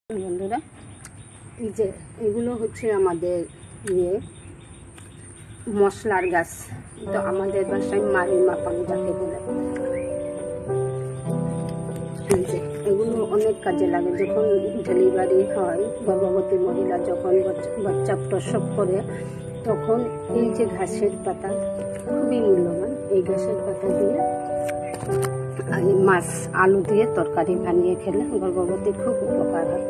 বন্ধুরা, এই যে এগুলো হচ্ছে আমাদের ইয়ে মশলার গাছ। তো আমাদের বাসায় মারি মাপাং যাকে বলে। এই যে এগুলো অনেক কাজে লাগে। যখন ডেলিভারি হয়, গর্ভবতী মহিলা যখন বাচ্চা প্রসব করে, তখন এই যে ঘাসের পাতা খুবই মূল্যবান। এই ঘাসের পাতা দিয়ে মাছ আলু দিয়ে তরকারি বানিয়ে খেলে গর্ভবতী খুব উপকার হয়।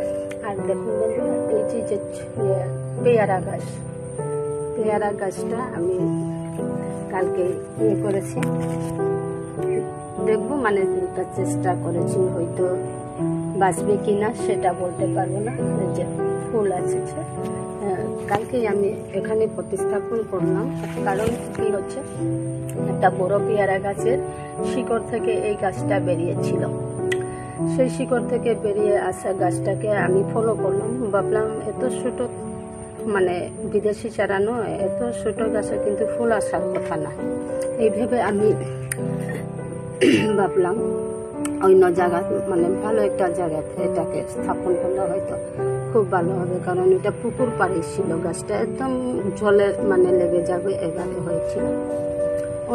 আর দেখুন বন্ধুরা, এই যে পেয়ারা গাছটা আমি কালকে ইয়ে করেছি, দেখবো মানে চেষ্টা করেছি, হয়তো বাঁচবে কিনা সেটা বলতে পারবো না। যে ফুল আছে কালকেই আমি এখানে প্রতিস্থাপন করলাম। কারণ কি হচ্ছে, একটা বড় পেয়ারা গাছের শিকড় থেকে এই গাছটা বেরিয়েছিল। সেই শিকড় থেকে বেরিয়ে আসা গাছটাকে আমি ফলো করলাম। ভাবলাম এত ছোট, মানে বিদেশি চারা নয়, এত ছোট গাছে কিন্তু ফুল আসার কথা না। এই ভেবে আমি ভাবলাম অন্য জায়গা, মানে ভালো একটা জায়গাতে এটাকে স্থাপন করলে হয়তো খুব ভালো হবে। কারণ এটা পুকুর পাড়ে ছিল, গাছটা একদম জলে মানে লেগে যাবে এবারে হয়েছিল।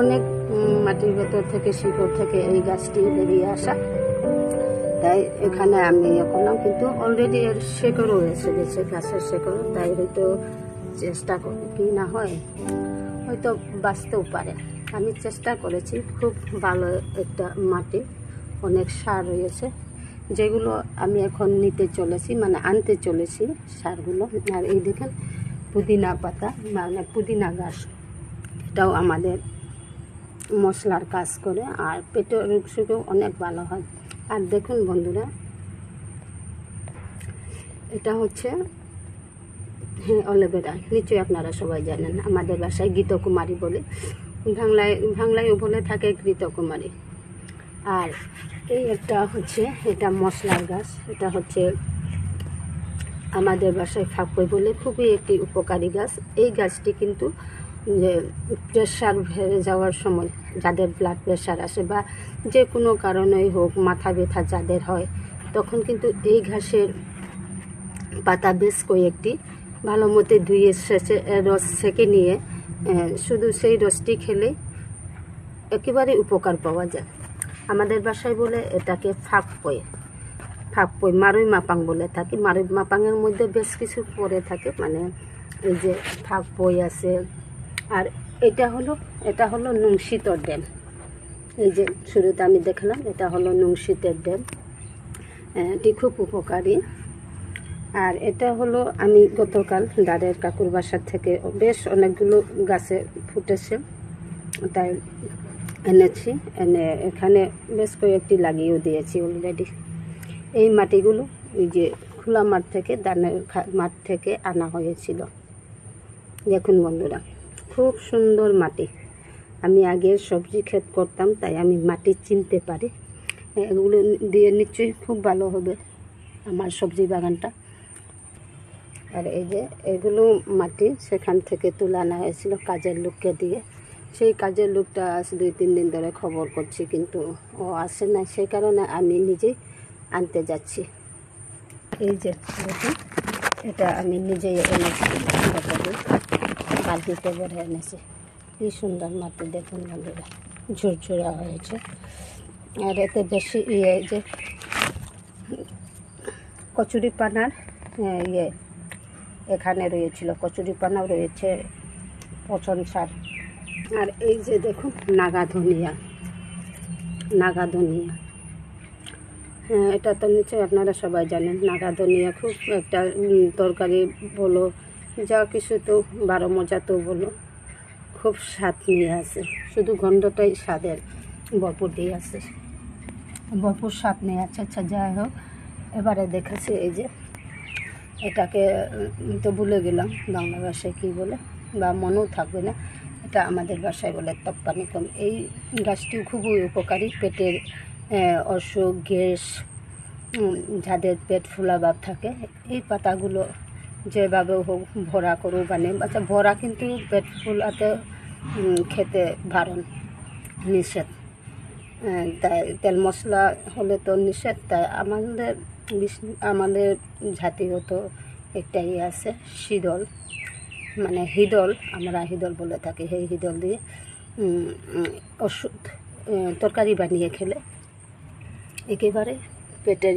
অনেক মাটির ভেতর থেকে, শিকড় থেকে এই গাছটি বেরিয়ে আসা, তাই এখানে আমি ইয়ে করলাম। কিন্তু অলরেডি এর শেকড়ও এসে গেছে, গাছের শেকড়। তাই হয়তো চেষ্টা করি কি না হয়, হয়তো বাঁচতেও পারে। আমি চেষ্টা করেছি। খুব ভালো একটা মাটি, অনেক সার রয়েছে, যেগুলো আমি এখন নিতে চলেছি, মানে আনতে চলেছি সারগুলো। আর এই দেখেন পুদিনা পাতা, মানে পুদিনা গাছ, এটাও আমাদের মশলার কাজ করে আর পেটের রোগ সুখেও অনেক ভালো হয়। আর দেখুন বন্ধুরা, এটা হচ্ছে অ্যালোভেরা। নিশ্চয়ই আপনারা সবাই জানেন, আমাদের বাসায় গীতকুমারী বলে, বাংলায়ও বলে থাকে গীতকুমারী। আর এই একটা হচ্ছে, এটা মশলার গাছ। এটা হচ্ছে আমাদের বাসায় ফাঁকই বলে, খুবই একটি উপকারী গাছ। এই গাছটি কিন্তু যে প্রেশার বেড়ে যাওয়ার সময়, যাদের ব্লাড প্রেশার আসে বা যে কোনো কারণেই হোক মাথা ব্যথা যাদের হয়, তখন কিন্তু এই ঘাসের পাতা বেশ কয়েকটি ভালো মতো ধুয়ে রস সেঁকে নিয়ে শুধু সেই রসটি খেলে একেবারে উপকার পাওয়া যায়। আমাদের বাসায় বলে এটাকে ফাঁকই, মারুই মাপাং বলে থাকি। মারুই মাপাংয়ের মধ্যে বেশ কিছু পড়ে থাকে, মানে এই যে ফাঁকই আছে। আর এটা হলো নুংশিতর ড্যাম। এই যে শুরুতে আমি দেখালাম, এটা হলো নুংশিতের ড্যাম। এটি খুব উপকারী। আর এটা হলো, আমি গতকাল দাঁড়ের কাকুর বাসার থেকে বেশ অনেকগুলো গাছে ফুটেছে, তাই এনেছি। এখানে বেশ কয়েকটি লাগিয়েও দিয়েছি অলরেডি। এই মাটিগুলো ওই যে খোলা মাঠ থেকে, ধানের মাঠ থেকে আনা হয়েছিল। দেখুন বন্ধুরা, খুব সুন্দর মাটি। আমি আগে সবজি ক্ষেত করতাম, তাই আমি মাটি চিনতে পারি। এগুলো দিয়ে নিশ্চয়ই খুব ভালো হবে আমার সবজি বাগানটা। আর এই যে এগুলো মাটি সেখান থেকে তুলে আনা হয়েছিল কাজের লোককে দিয়ে। সেই কাজের লোকটা আজ 2-3 দিন ধরে খবর করছি, কিন্তু ও আসে না। সেই কারণে আমি নিজেই আনতে যাচ্ছি। এই যে দেখুন, এটা আমি নিজেই এনেছি, বালতিতে ভরে এনেছি। কি সুন্দর মাটি দেখুন বন্ধুরা, ঝুরঝুরা হয়েছে। আর এতে বেশি যে কচুরিপানার এখানে রয়েছিল, কচুরিপানাও রয়েছে, পচন সার। আর এই যে দেখুন নাগা ধনিয়া। হ্যাঁ, এটা তো নিশ্চয়ই আপনারা সবাই জানেন। নাগা ধনিয়া খুব একটা তরকারি বলো, যা কিছু তো 12 মজা তো বলো, খুব স্বাদ নিয়ে আছে। শুধু গন্ধটাই স্বাদের ভরপুর দিয়ে আছে, ভরপুর স্বাদ নিয়ে আছে। আচ্ছা যাই হোক, এবারে দেখাচ্ছি এই যে এটাকে তো ভুলে গেলাম বাংলা ভাষায় কী বলে, বা মনেও থাকবে না। এটা আমাদের ভাষায় বলে তপ্পানি কম। এই গাছটিও খুবই উপকারী। পেটের অসুখ, গ্যাস, যাদের পেট ফোলা ভাব থাকে, এই পাতাগুলো যেভাবে হোক ভরা করো বানিয়ে। আচ্ছা, ভরা কিন্তু পেট ফোলাতে খেতে বারণ, নিষেধ। তাই তেল মশলা হলে তো নিষেধ। তাই আমাদের আমাদের জাতিগত একটাই আছে শীতল, মানে হিদল, আমরা হিদল বলে থাকি। সেই হিদল দিয়ে ওষুধ তরকারি বানিয়ে খেলে একেবারে পেটের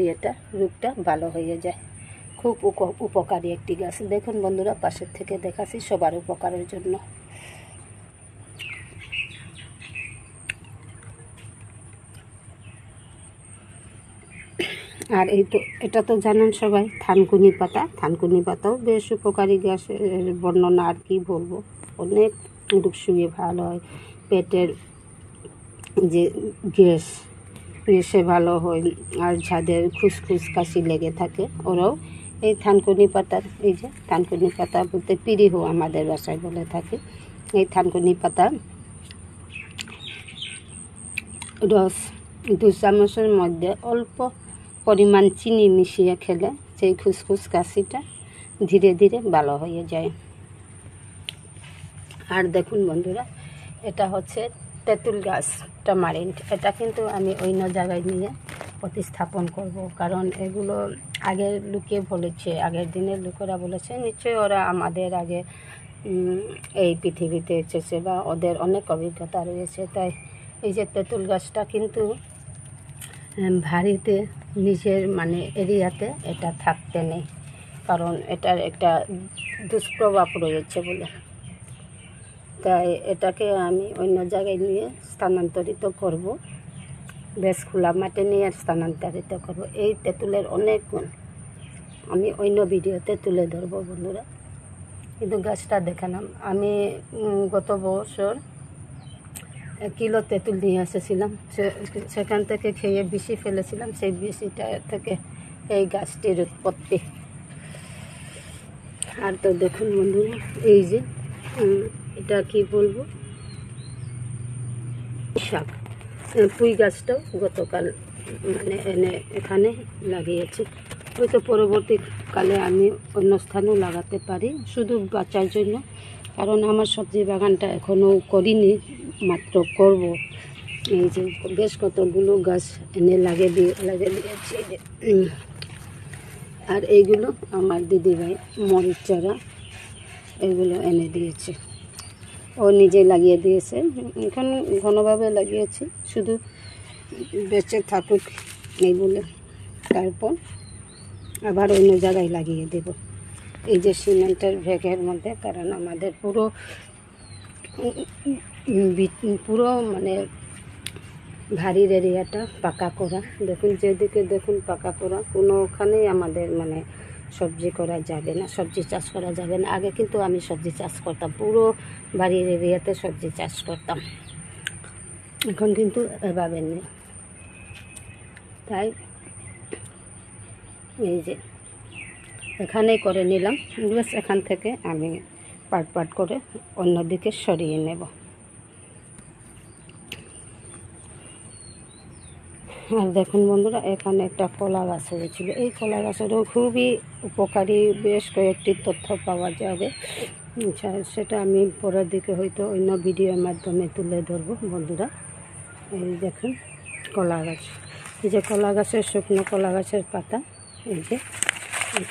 রোগটা ভালো হয়ে যায়। খুব উপকারী একটি গাছ। দেখুন বন্ধুরা, পাশের থেকে দেখাচ্ছি সবার উপকারের জন্য। আর এই তো এটা তো জানেন সবাই, থানকুনি পাতা। থানকুনি পাতাও বেশ উপকারী গ্যাসের বর্ণনা আর কি বলবো। অনেক রোগ শুয়ে ভালো হয়, পেটের যে গ্যাসে ভালো হয়। আর যাদের খুসখুস কাশি লেগে থাকে ওরাও এই থানকুনি পাতার, এই যে থানকুনি পাতা বলতে পিরিহো আমাদের বাসায় বলে থাকে, এই থানকুনি পাতা রস 2 চামচের মধ্যে অল্প পরিমাণ চিনি মিশিয়ে খেলে সেই খুসখুস কাশিটা ধীরে ধীরে ভালো হয়ে যায়। আর দেখুন বন্ধুরা, এটা হচ্ছে তেঁতুল গাছ, টামারিন্ড। এটা কিন্তু আমি অন্য জায়গায় নিয়ে প্রতিস্থাপন করব, কারণ এগুলো আগের লোকে বলেছে, আগের দিনের লোকেরা বলেছে, নিশ্চয়ই ওরা আমাদের আগে এই পৃথিবীতে এসেছে বা ওদের অনেক অভিজ্ঞতা রয়েছে। তাই এই যে তেঁতুল গাছটা কিন্তু বাড়িতে নিজের মানে এরিয়াতে এটা থাকতে নেই, কারণ এটার একটা দুষ্প্রভাব রয়েছে বলে। তাই এটাকে আমি অন্য জায়গায় নিয়ে স্থানান্তরিত করব, বেশ খোলা মাঠে নিয়ে স্থানান্তরিত করব। এই তেঁতুলের অনেক গুণ আমি অন্য ভিডিওতে তুলে ধরবো বন্ধুরা। কিন্তু গাছটা দেখালাম আমি। গত বছর 1 কিলো তেঁতুল নিয়ে এসেছিলাম, সেখান থেকে খেয়ে বিশি ফেলেছিলাম। সেই বিশিটা থেকে এই গাছটির উৎপত্তি। আর তো দেখুন বন্ধুরা, এই যে এটা কি বলবো, শাক, পুঁই গাছটাও গতকাল মানে এনে এখানে লাগিয়েছি। হয়তো পরবর্তীকালে আমি অন্য স্থানেও লাগাতে পারি, শুধু বাঁচার জন্য, কারণ আমার সবজি বাগানটা এখনও করিনি, মাত্র করব। এই যে বেশ কতগুলো গাছ এনে লাগিয়ে দিয়েছি। আর এইগুলো আমার দিদিভাই মরিচ চারা এগুলো এনে দিয়েছে, ও নিজে লাগিয়ে দিয়েছে। এখন ঘনভাবে লাগিয়েছি, শুধু বেঁচে থাকুক এই বলে, তারপর আবার অন্য জায়গায় লাগিয়ে দেব। এই যে সিমেন্টের ব্যাগের মধ্যে, কারণ আমাদের পুরো মানে ভারীর এরিয়াটা পাকা করা। দেখুন যেদিকে দেখুন পাকা করা, কোনোখানেই আমাদের মানে সবজি করা যাবে না, সবজি চাষ করা যাবে না। আগে কিন্তু আমি সবজি চাষ করতাম, পুরো বাড়ির এরিয়াতে সবজি চাষ করতাম, এখন কিন্তু এভাবে নেই। তাই এই যে এখানেই করে নিলাম, বেশ এখান থেকে আমি পাট করে অন্যদিকে সরিয়ে নেব। আর দেখুন বন্ধুরা, এখানে একটা কলা গাছ হয়েছিল। এই কলা গাছেরও খুবই উপকারী বেশ কয়েকটি তথ্য পাওয়া যাবে, সেটা আমি পরের দিকে হয়তো অন্য ভিডিওর মাধ্যমে তুলে ধরবো বন্ধুরা। এই দেখুন কলা গাছ, এই যে কলা গাছের শুকনো কলা গাছের পাতা, এই যে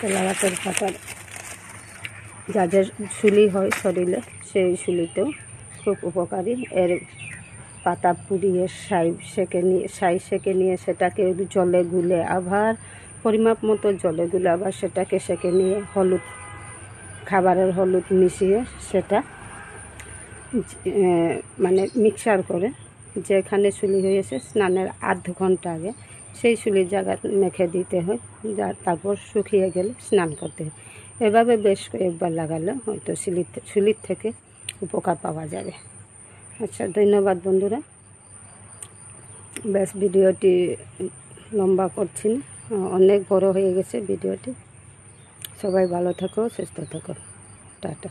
কলা গাছের পাতার যাদের শুলি হয় শরীরে, সেই শুলিতেও খুব উপকারী। এর পাতা পুড়িয়ে ছাই সেঁকে নিয়ে সেটাকে জলে গুলে, আবার পরিমাপ মতো জলে গুলে আবার সেটাকে সেঁকে নিয়ে খাবারের হলুদ মিশিয়ে সেটা মানে মিক্সার করে, যেখানে শুলি হয়েছে স্নানের আধ ঘন্টা আগে সেই শুলির জায়গা মেখে দিতে হয়, তারপর শুকিয়ে গেলে স্নান করতে হয়। এভাবে বেশ কয়েকবার লাগালে হয়তো শুলির থেকে উপকার পাওয়া যাবে। আচ্ছা, ধন্যবাদ বন্ধুরা। বেশ ভিডিওটি লম্বা করছি না, অনেক বড় হয়ে গেছে ভিডিওটি। সবাই ভালো থাকো, সুস্থ থাকো, টাটা।